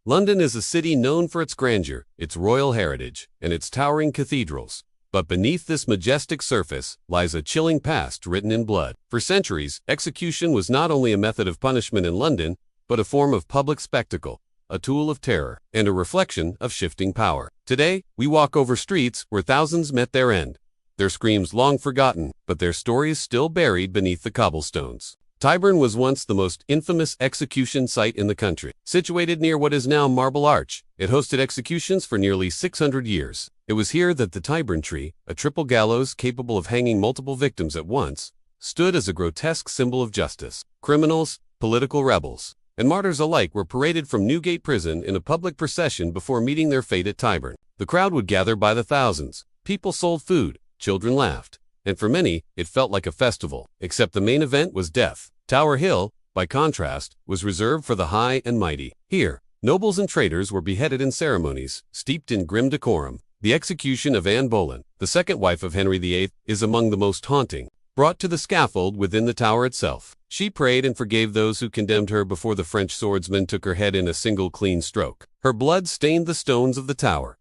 London is a city known for its grandeur, its royal heritage, and its towering cathedrals. But beneath this majestic surface lies a chilling past written in blood. For centuries, execution was not only a method of punishment in London, but a form of public spectacle, a tool of terror, and a reflection of shifting power. Today, we walk over streets where thousands met their end, their screams long forgotten, but their stories still buried beneath the cobblestones. Tyburn was once the most infamous execution site in the country. Situated near what is now Marble Arch, it hosted executions for nearly 600 years. It was here that the Tyburn tree, a triple gallows capable of hanging multiple victims at once, stood as a grotesque symbol of justice. Criminals, political rebels, and martyrs alike were paraded from Newgate Prison in a public procession before meeting their fate at Tyburn. The crowd would gather by the thousands. People sold food, children laughed, and for many, it felt like a festival. Except the main event was death. Tower Hill, by contrast, was reserved for the high and mighty. Here, nobles and traitors were beheaded in ceremonies, steeped in grim decorum. The execution of Anne Boleyn, the second wife of Henry VIII, is among the most haunting. Brought to the scaffold within the tower itself, she prayed and forgave those who condemned her before the French swordsman took her head in a single clean stroke. Her blood stained the stones of the tower,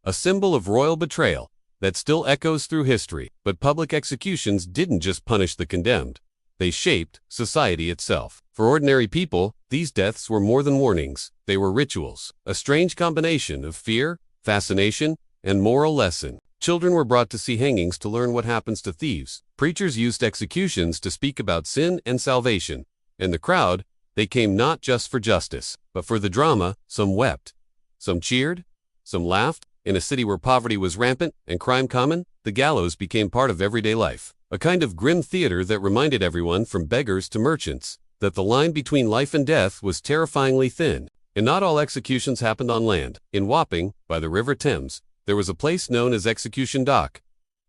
a symbol of royal betrayal that still echoes through history. But public executions didn't just punish the condemned. They shaped society itself. For ordinary people, these deaths were more than warnings. They were rituals, a strange combination of fear, fascination, and moral lesson. Children were brought to see hangings to learn what happens to thieves. Preachers used executions to speak about sin and salvation. And the crowd, they came not just for justice, but for the drama. Some wept, some cheered, some laughed. In a city where poverty was rampant and crime common, the gallows became part of everyday life. A kind of grim theater that reminded everyone, from beggars to merchants, that the line between life and death was terrifyingly thin. And not all executions happened on land. In Wapping, by the River Thames, there was a place known as Execution Dock.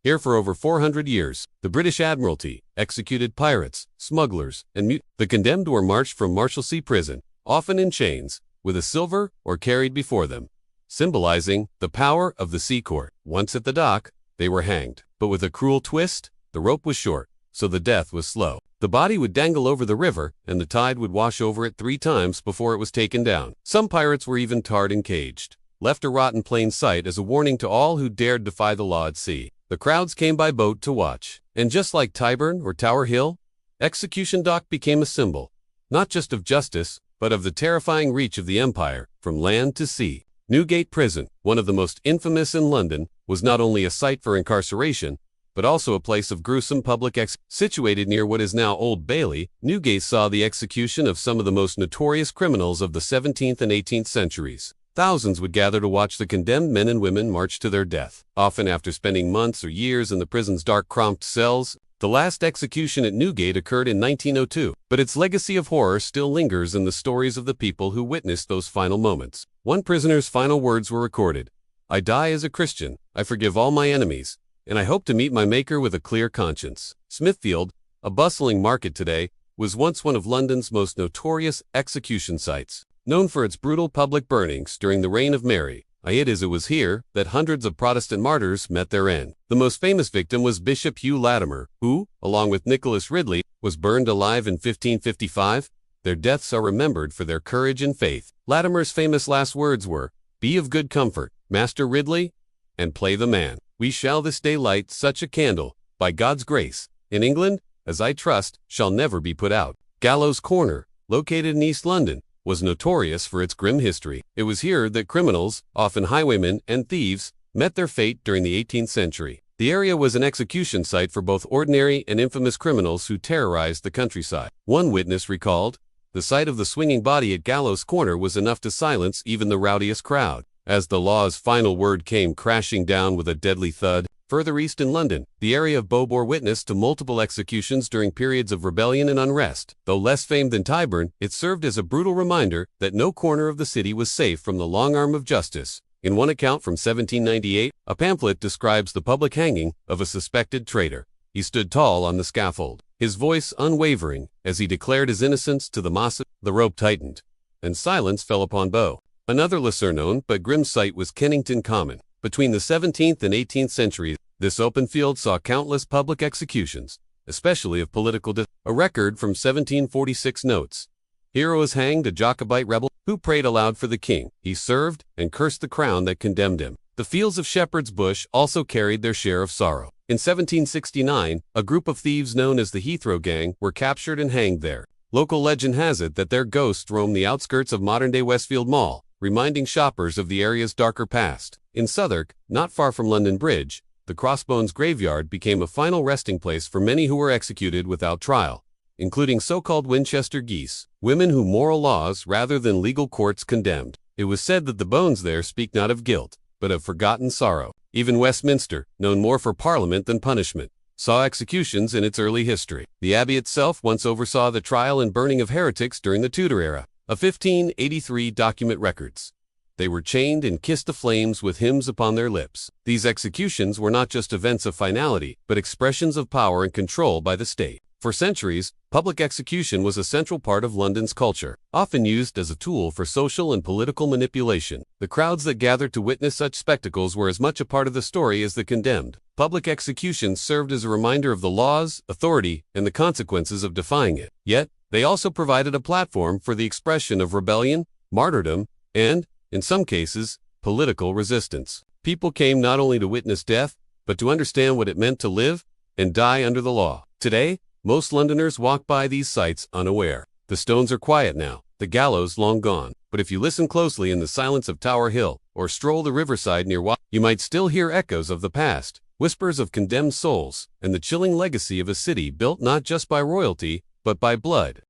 Here for over 400 years, the British Admiralty executed pirates, smugglers, and the condemned were marched from Marshalsea Prison, often in chains, with a silver or carried before them, symbolizing the power of the sea court. Once at the dock, they were hanged. But with a cruel twist, the rope was short, so the death was slow. The body would dangle over the river, and the tide would wash over it 3 times before it was taken down. Some pirates were even tarred and caged, left to rot in plain sight as a warning to all who dared defy the law at sea. The crowds came by boat to watch. And just like Tyburn or Tower Hill, Execution Dock became a symbol, not just of justice, but of the terrifying reach of the empire, from land to sea. Newgate Prison, one of the most infamous in London, was not only a site for incarceration, but also a place of gruesome public situated near what is now Old Bailey. Newgate saw the execution of some of the most notorious criminals of the 17th and 18th centuries. Thousands would gather to watch the condemned men and women march to their death, often after spending months or years in the prison's dark, cramped cells. The last execution at Newgate occurred in 1902, but its legacy of horror still lingers in the stories of the people who witnessed those final moments. One prisoner's final words were recorded: "I die as a Christian, I forgive all my enemies, and I hope to meet my Maker with a clear conscience." Smithfield, a bustling market today, was once one of London's most notorious execution sites. Known for its brutal public burnings during the reign of Mary, it was here that hundreds of Protestant martyrs met their end. The most famous victim was Bishop Hugh Latimer, who, along with Nicholas Ridley, was burned alive in 1555. Their deaths are remembered for their courage and faith. Latimer's famous last words were, "Be of good comfort, Master Ridley, and play the man. We shall this day light such a candle, by God's grace, in England, as I trust, shall never be put out." Gallows Corner, located in East London, was notorious for its grim history. It was here that criminals, often highwaymen and thieves, met their fate during the 18th century. The area was an execution site for both ordinary and infamous criminals who terrorized the countryside. One witness recalled, "The sight of the swinging body at Gallows Corner was enough to silence even the rowdiest crowd." As the law's final word came crashing down with a deadly thud, further east in London, the area of Bow bore witness to multiple executions during periods of rebellion and unrest. Though less famed than Tyburn, it served as a brutal reminder that no corner of the city was safe from the long arm of justice. In one account from 1798, a pamphlet describes the public hanging of a suspected traitor. He stood tall on the scaffold, his voice unwavering, as he declared his innocence to the mob. The rope tightened, and silence fell upon Bow. Another lesser-known but grim site was Kennington Common. Between the 17th and 18th centuries, this open field saw countless public executions, especially of political A record from 1746 notes, Here was hanged a Jacobite rebel who prayed aloud for the king he served and cursed the crown that condemned him. The fields of Shepherd's Bush also carried their share of sorrow. In 1769, a group of thieves known as the Heathrow Gang were captured and hanged there. Local legend has it that their ghosts roam the outskirts of modern-day Westfield Mall, reminding shoppers of the area's darker past. In Southwark, not far from London Bridge, the Crossbones Graveyard became a final resting place for many who were executed without trial, including so-called Winchester geese, women who moral laws rather than legal courts condemned. It was said that the bones there speak not of guilt, but of forgotten sorrow. Even Westminster, known more for parliament than punishment, saw executions in its early history. The abbey itself once oversaw the trial and burning of heretics during the Tudor era. A 1583 document records. They were chained and kissed the flames with hymns upon their lips. These executions were not just events of finality, but expressions of power and control by the state. For centuries, public execution was a central part of London's culture, often used as a tool for social and political manipulation. The crowds that gathered to witness such spectacles were as much a part of the story as the condemned. Public executions served as a reminder of the laws, authority, and the consequences of defying it. Yet, they also provided a platform for the expression of rebellion, martyrdom, and, in some cases, political resistance. People came not only to witness death, but to understand what it meant to live and die under the law. Today, most Londoners walk by these sites unaware. The stones are quiet now, the gallows long gone. But if you listen closely in the silence of Tower Hill, or stroll the riverside near you might still hear echoes of the past, whispers of condemned souls, and the chilling legacy of a city built not just by royalty, but by blood.